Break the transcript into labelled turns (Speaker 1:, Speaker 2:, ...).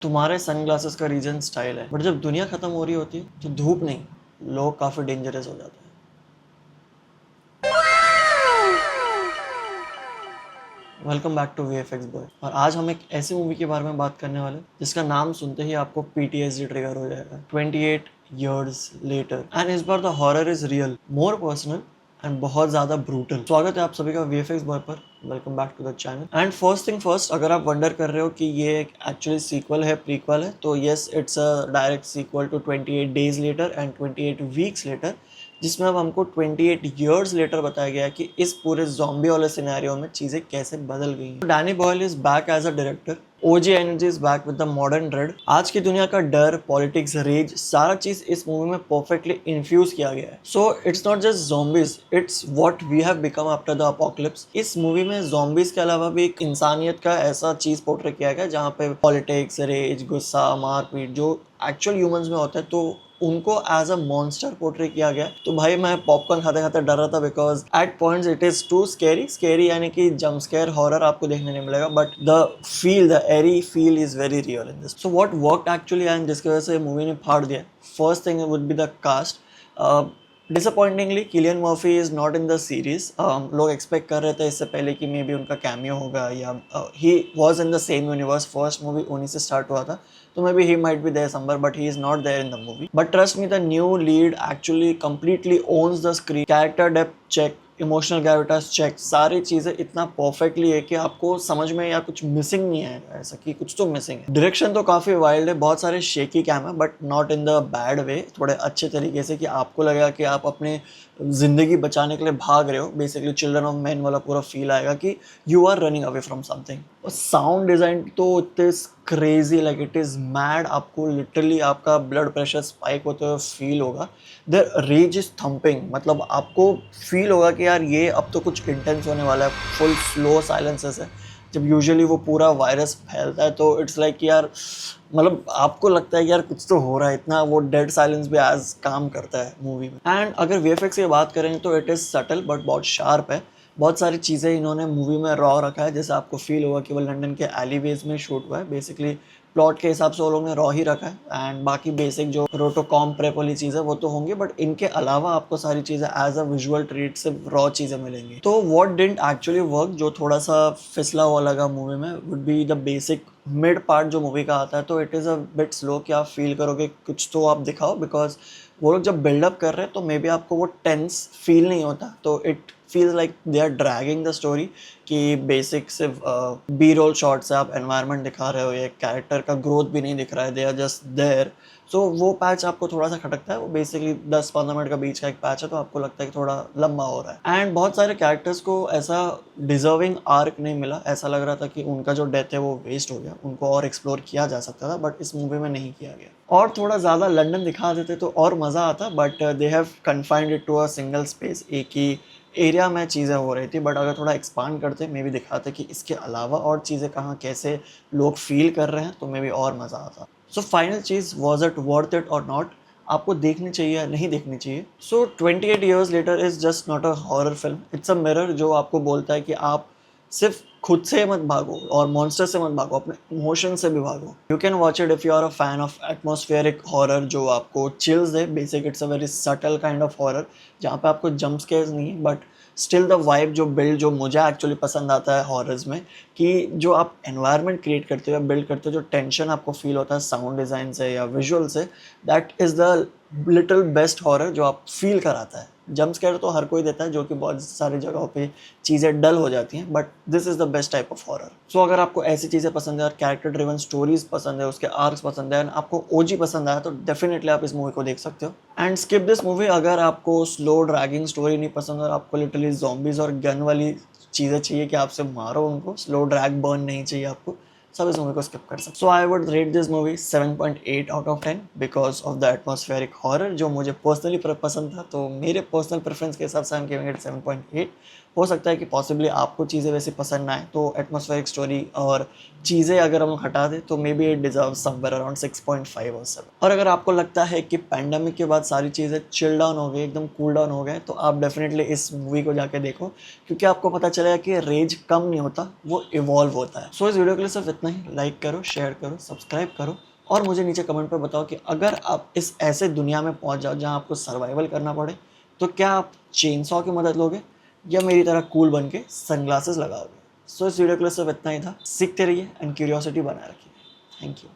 Speaker 1: तुम्हारे सनग्लासेस का reason style है, बट जब दुनिया खत्म हो रही होती है तो धूप नहीं, लोग काफी डेंजरस हो जाते हैं। Welcome back to VFX boy. और आज हम एक ऐसी मूवी के बारे में बात करने वाले हैं जिसका नाम सुनते ही आपको पीटीएसडी ट्रिगर हो जाएगा। 28 years later। एंड इस बार the horror is real, more personal and बहुत ज्यादा ब्रूटल। स्वागत है आप सभी का वीएफएक्स बॉय पर। Welcome back to the channel. And first thing first, अगर आप वंडर कर रहे हो कि ये एक एक्चुअली सीक्वल है, प्रीक्वल है, तो yes, it's a direct sequel to 28 days later and 28 weeks later, जिसमें अब हमको 28 years later बताया गया है कि इस पूरे ज़ॉम्बी वाले सिनेरियो में चीज़ें कैसे बदल गई हैं। Danny Boyle is back as a director. OG energy is back with the modern dread. आज की दुनिया का डर, पॉलिटिक्स, रेज, सारा चीज इस मूवी में परफेक्टली इन्फ्यूज किया गया है। So it's not just zombies, it's what we have become after the apocalypse. इस मूवी में zombies के अलावा भी एक इंसानियत का ऐसा चीज पोर्ट्रे किया गया जहाँ पे पॉलिटिक्स, रेज, गुस्सा, मारपीट जो एक्चुअल ह्यूमंस में होता है, तो उनको एज अ मॉन्स्टर पोर्ट्रे किया गया। तो भाई मैं पॉपकॉर्न खाते खाते डर रहा था, because at points it is too scary यानी कि जंप स्केयर हॉरर आपको देखने नहीं मिलेगा, but the eerie feel is very real in this. So what worked actually and जिसकी वजह से मूवी ने फाड़ दिया, first thing would be the cast. Disappointingly Cillian Murphy is not in the series. लोग एक्सपेक्ट कर रहे थे इससे पहले कि मे बी उनका कैमियो होगा, या he was in the same universe. First movie उन्हीं से स्टार्ट हुआ था, तो maybe he might be there somewhere, but he is not there in the movie. But trust me, the new lead actually completely owns the screen. Character depth check, emotional gravitas check, सारी चीज़ें इतना perfectly है कि आपको समझ में या कुछ मिसिंग नहीं आएगा, ऐसा कि कुछ तो मिसिंग है। डायरेक्शन तो काफ़ी वाइल्ड है, बहुत सारे शेकी कैम है, but not in the bad way, थोड़े अच्छे तरीके से कि आपको लगेगा कि आप अपने ज़िंदगी बचाने के लिए भाग रहे हो। बेसिकली चिल्ड्रन ऑफ मैन वाला पूरा फील आएगा कि you are running away from something. और साउंड डिज़ाइन तो it is crazy, like it is mad. आपको लिटरली आपका ब्लड प्रेशर स्पाइक होते हुए फील होगा। द रेज इज थम्पिंग, मतलब आपको फील होगा कि यार ये अब तो कुछ इंटेंस होने वाला है। फुल स्लो साइलेंसेस है। जब यूजुअली वो पूरा वायरस फैलता है तो इट्स लाइक यार, मतलब आपको लगता है कि यार कुछ तो हो रहा है। इतना वो डेड साइलेंस भी एज काम करता है मूवी में। एंड अगर वीएफएक्स की बात करें तो इट इज़ सटल बट बहुत शार्प है। बहुत सारी चीज़ें इन्होंने मूवी में रॉ रखा है, जैसे आपको फील होगा कि वो लंदन के एलीवेज में शूट हुआ है। बेसिकली प्लॉट के हिसाब से वो लोग ने रॉ ही रखा है। एंड बाकी बेसिक जो रोटोकॉम प्रेप वाली चीज़ें वो तो होंगी, बट इनके अलावा आपको सारी चीज़ें एज अ विजुअल ट्रीट से रॉ चीज़ें मिलेंगी। तो व्हाट डिडंट एक्चुअली वर्क, जो थोड़ा सा फिसला हुआ लगा मूवी में, would be the basic mid part जो मूवी का आता है। तो it is a bit slow कि आप फील करोगे कुछ तो आप दिखाओ, बिकॉज वो लोग जब बिल्डअप कर रहे हैं तो मे बी आपको वो टेंस फील नहीं होता। तो it feels like they are dragging the story कि बेसिक सिर्फ बी रोल शॉट से आप एनवायरनमेंट दिखा रहे हो, ये कैरेक्टर का ग्रोथ भी नहीं दिख रहा है, दे आर जस्ट देयर। सो वो पैच आपको थोड़ा सा खटकता है। वो बेसिकली 10-15 मिनट का बीच का एक पैच है, तो आपको लगता है कि थोड़ा लंबा हो रहा है। एंड बहुत सारे कैरेक्टर्स को ऐसा डिजर्विंग आर्क नहीं मिला। ऐसा लग रहा था कि उनका जो डेथ है वो वेस्ट हो गया, उनको और एक्सप्लोर किया जा सकता था, बट इस मूवी में नहीं किया गया। और थोड़ा ज़्यादा लंदन दिखा देते तो और मज़ा आता, but they have confined it to a single space, एक ही एरिया में चीज़ें हो रही थी। बट अगर थोड़ा एक्सपांड करते, मे बी दिखाते कि इसके अलावा और चीज़ें कहाँ कैसे लोग फील कर रहे हैं, तो मे बी और मज़ा आता। So final cheese, was it worth it और नॉट, आपको देखनी चाहिए या नहीं देखनी चाहिए। सो 28 years later is just not a horror film, it's a mirror जो आपको बोलता है कि आप सिर्फ खुद से मत भागो और मॉन्स्टर से मत भागो, अपने इमोशन से भी भागो। You can watch it if you are a fan of atmospheric horror जो आपको चिल्स दे। Basic it's a very subtle kind of horror जहाँ पे आपको जंप स्केयर्स नहीं है, बट स्टिल द वाइब जो बिल्ड जो मुझे एक्चुअली पसंद आता है हॉरर्स में, कि जो आप एनवायरनमेंट क्रिएट करते हो, बिल्ड करते हो, जो टेंशन आपको फील होता है साउंड डिज़ाइन से या विजुअल से, that is the little best horror जो आप फील कराता है। जंप स्केयर तो हर कोई देता है, जो कि बहुत सारी जगहों पे चीज़ें डल हो जाती हैं, but this is the best type of horror. So अगर आपको ऐसी चीज़ें पसंद है और कैरेक्टर ड्रिवन स्टोरीज पसंद है, उसके आर्क्स पसंद है, आपको ओजी पसंद आया, तो डेफिनेटली आप इस मूवी को देख सकते हो। एंड स्किप दिस मूवी अगर आपको स्लो ड्रैगिंग स्टोरी नहीं पसंद और आपको लिटरली zombies और गन वाली चीज़ें चाहिए कि आपसे मारो उनको, स्लो ड्रैग बर्न नहीं चाहिए आपको, सब इस मूवी को स्किप कर सकते। So I would rate this movie 7.8 out of 10 because of the atmospheric horror जो मुझे पर्सनली पसंद था। तो मेरे पर्सनल प्रेफरेंस के हिसाब से आई एम गिविंग इट 7.8। हो सकता है कि पॉसिबली आपको चीज़ें वैसे पसंद ना आए, तो एटमॉस्फेरिक स्टोरी और चीज़ें अगर हम हटा दें तो may be it deserve somewhere around 6.5 और 7। और अगर आपको लगता है कि पैंडमिक के बाद सारी चीज़ें चिल डाउन हो गई, एकदम कूल डाउन हो गए, तो आप डेफिनेटली इस मूवी को जाके देखो, क्योंकि आपको पता चलेगा कि रेज कम नहीं होता, वो इवॉल्व होता है। सो इस वीडियो के लिए सिर्फ इतना ही। लाइक करो, शेयर करो, सब्सक्राइब करो और मुझे नीचे कमेंट पर बताओ कि अगर आप इस ऐसे दुनिया में पहुंच जाओ जहां आपको सर्वाइवल करना पड़े, तो क्या आप चेन सॉ की मदद लोगे या मेरी तरह कूल बन के सनग्लासेस लगाओगे। सो इस वीडियो के लिए सिर्फ इतना ही था। सीखते रहिए एंड क्यूरियोसिटी बनाए रखिए। Thank you.